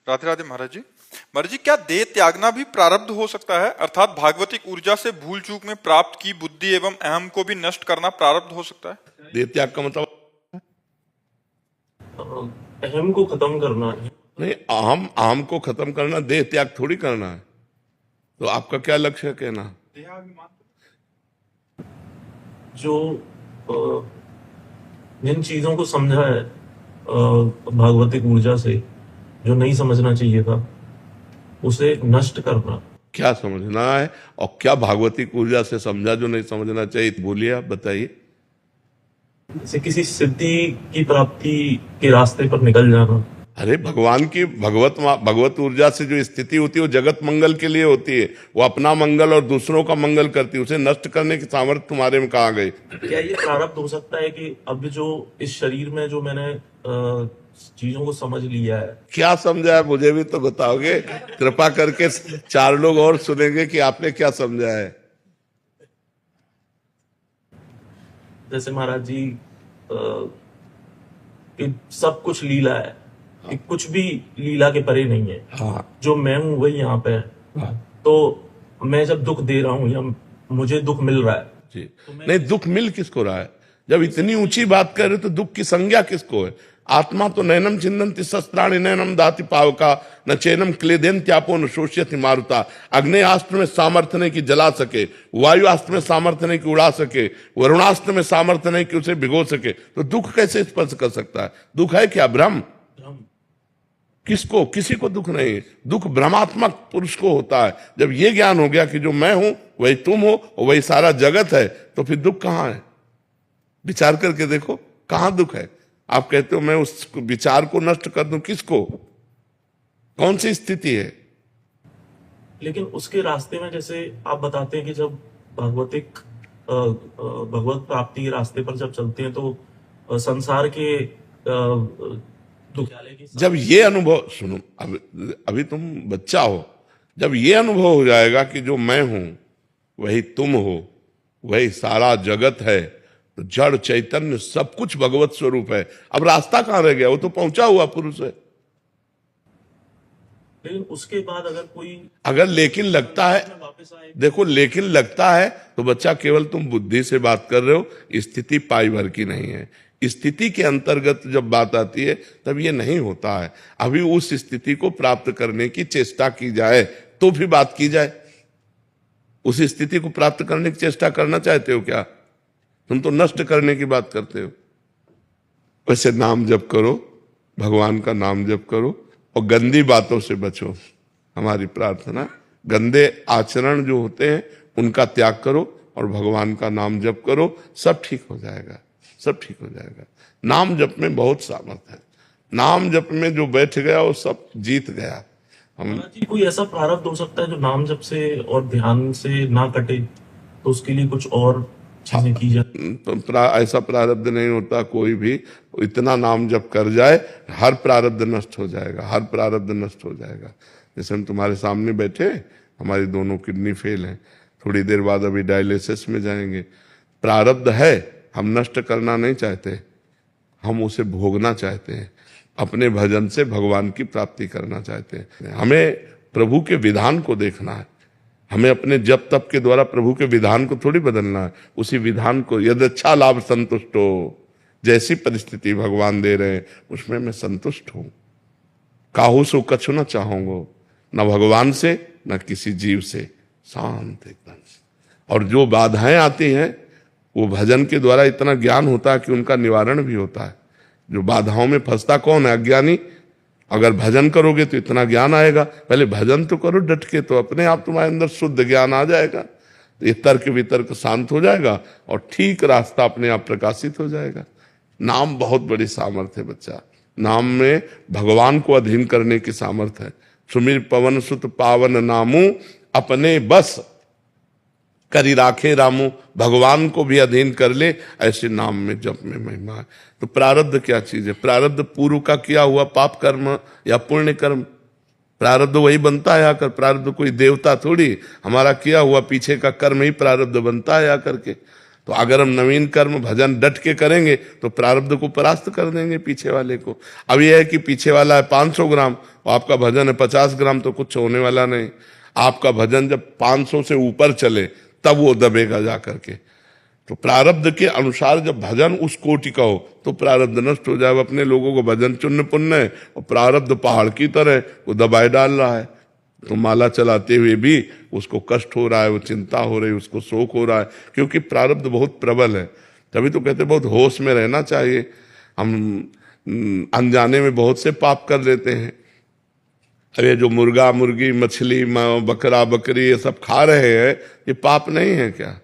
राधे राधे महाराज जी। महाराज जी, क्या देह त्यागना भी प्रारब्ध हो सकता है? अर्थात भागवतिक ऊर्जा से भूल चूक में प्राप्त की बुद्धि एवं अहम को भी नष्ट करना प्रारब्ध हो सकता है? देह त्याग का मतलब अहम को खत्म करना है। नहीं, अहम को खत्म करना, देह त्याग थोड़ी करना है। तो आपका क्या लक्ष्य है कहना? जो जिन चीजों को समझा है भागवतिक ऊर्जा से, जो नहीं समझना चाहिए था, उसे नष्ट करना। क्या समझना है और क्या भागवतिक ऊर्जा से समझा जो नहीं समझना चाहिए? बोलिए, आप बताइए। जैसे किसी सिद्धि की प्राप्ति के रास्ते पर निकल जाना। अरे भगवान की भगवत ऊर्जा से जो स्थिति होती है वो जगत मंगल के लिए होती है। वो अपना मंगल और दूसरों का मंगल करती है। उसे नष्ट करने की सामर्थ्य तुम्हारे में कहाँ गई? क्या ये प्रारब्ध हो सकता है कि अब जो इस शरीर में जो मैंने चीजों को समझ लिया है? क्या समझा है मुझे भी तो बताओगे? कृपा करके 4 लोग और सुनेंगे कि आपने क्या समझा है। जैसे महाराज जी, कि सब कुछ लीला है, कि कुछ भी लीला के परे नहीं है। हाँ, जो मैं हूं वही यहाँ पे है। हाँ। तो मैं जब दुख दे रहा हूं या मुझे दुख मिल रहा है, जी। नहीं, दुख मिल किसको रहा है? जब इतनी ऊंची बात कर रहे तो दुख की संज्ञा किसको है? आत्मा तो नैनम छिन्दन्ति शस्त्राणि नैनम दाति पावका न चैनम क्लेदेन त्यापो न शोष्यति मारुता। अग्नेयास्त्र में सामर्थ्य नहीं कि जला सके, वायुआस्त्र में सामर्थ्य नहीं कि उड़ा सके, वरुणास्त्र में सामर्थ्य नहीं कि उसे भिगो सके। तो दुख कैसे स्पर्श कर सकता है? दुख है क्या? भ्रम। किसको? किसी को दुख नहीं। दुख भ्रमात्मक पुरुष को होता है। जब ये ज्ञान हो गया कि जो मैं हूं वही तुम हो और वही सारा जगत है, तो फिर दुख कहां है? विचार करके देखो, कहां दुख है? आप कहते हो मैं उस विचार को नष्ट कर दूं, किसको? कौन सी स्थिति है? लेकिन उसके रास्ते में जैसे आप बताते हैं कि जब भगवतिक भगवत प्राप्ति के रास्ते पर जब चलते हैं तो संसार के दुखियाले की जब ये अनुभव, सुनो, अभी तुम बच्चा हो, जब ये अनुभव हो जाएगा कि जो मैं हूं वही तुम हो, वही सारा जगत है, तो जड़ चैतन्य सब कुछ भगवत स्वरूप है। अब रास्ता कहां रह गया? वो तो पहुंचा हुआ पुरुष है। लेकिन उसके बाद अगर लेकिन लगता है, वापस आए, देखो, लेकिन लगता है तो बच्चा, केवल तुम बुद्धि से बात कर रहे हो। स्थिति पाई भर की नहीं है। स्थिति के अंतर्गत जब बात आती है तब ये नहीं होता है। अभी उस स्थिति को प्राप्त करने की चेष्टा की जाए तो फिर बात की जाए। उस स्थिति को प्राप्त करने की चेष्टा करना चाहते हो क्या? तुम तो नष्ट करने की बात करते हो। वैसे नाम जप करो, भगवान का नाम जप करो और गंदी बातों से बचो। हमारी प्रार्थना, गंदे आचरण जो होते हैं उनका त्याग करो और भगवान का नाम जप करो। सब ठीक हो जाएगा, सब ठीक हो जाएगा। नाम जप में बहुत सामर्थ्य है। नाम जप में जो बैठ गया वो सब जीत गया। महाराज जी, कोई ऐसा प्रारब्ध हो सकता है जो नाम जप से और ध्यान से ना कटे, तो उसके लिए कुछ और चीजें की जाए? ऐसा प्रारब्ध नहीं होता कोई भी। इतना नाम जप कर जाए, हर प्रारब्ध नष्ट हो जाएगा, हर प्रारब्ध नष्ट हो जाएगा। जैसे हम तुम्हारे सामने बैठे, हमारी दोनों किडनी फेल हैं, थोड़ी देर बाद अभी डायलिसिस में जाएंगे। प्रारब्ध है, हम नष्ट करना नहीं चाहते, हम उसे भोगना चाहते हैं। अपने भजन से भगवान की प्राप्ति करना चाहते हैं। हमें प्रभु के विधान को देखना है। हमें अपने जप तप के द्वारा प्रभु के विधान को थोड़ी बदलना है। उसी विधान को, यदि अच्छा लाभ संतुष्ट हो, जैसी परिस्थिति भगवान दे रहे हैं उसमें मैं संतुष्ट हूं। काहू सो कछु न चाहूंगो, न भगवान से न किसी जीव से, शांत एकदम। और जो बाधाएं आती हैं वो भजन के द्वारा इतना ज्ञान होता है कि उनका निवारण भी होता है। जो बाधाओं में फंसता कौन है? अज्ञानी। अगर भजन करोगे तो इतना ज्ञान आएगा। पहले भजन तो करो डट के, तो अपने आप तुम्हारे अंदर शुद्ध ज्ञान आ जाएगा। तो ये तर्क वितर्क शांत हो जाएगा और ठीक रास्ता अपने आप प्रकाशित हो जाएगा। नाम बहुत बड़ी सामर्थ्य है बच्चा। नाम में भगवान को अधीन करने की सामर्थ्य है। सुमिर पवन सुत पावन नामू, अपने बस करी राखे रामू। भगवान को भी अधीन कर ले, ऐसे नाम में जप में महिमा है। तो प्रारब्ध क्या चीज है? प्रारब्ध पूर्व का किया हुआ पाप कर्म या पुण्य कर्म। प्रारब्ध वही बनता है आकर। प्रारब्ध कोई देवता थोड़ी, हमारा किया हुआ पीछे का कर्म ही प्रारब्ध बनता है आकर के। तो अगर हम नवीन कर्म भजन डट के करेंगे तो प्रारब्ध को परास्त कर देंगे पीछे वाले को। अब यह है कि पीछे वाला है 500 ग्राम और आपका भजन है 50 ग्राम, तो कुछ होने वाला नहीं। आपका भजन जब 500 से ऊपर चले तब वो दबेगा जा करके। तो प्रारब्ध के अनुसार जब भजन उस कोटि का हो तो प्रारब्ध नष्ट हो जाए। अपने लोगों को भजन चुन्न पुण्य है और प्रारब्ध पहाड़ की तरह वो दबाए डाल रहा है, तो माला चलाते हुए भी उसको कष्ट हो रहा है, वो चिंता हो रही है, उसको शोक हो रहा है, क्योंकि प्रारब्ध बहुत प्रबल है। तभी तो कहते बहुत होश में रहना चाहिए। हम अनजाने में बहुत से पाप कर लेते हैं। अरे जो मुर्गा मुर्गी मछली बकरा बकरी ये सब खा रहे हैं, ये पाप नहीं है क्या?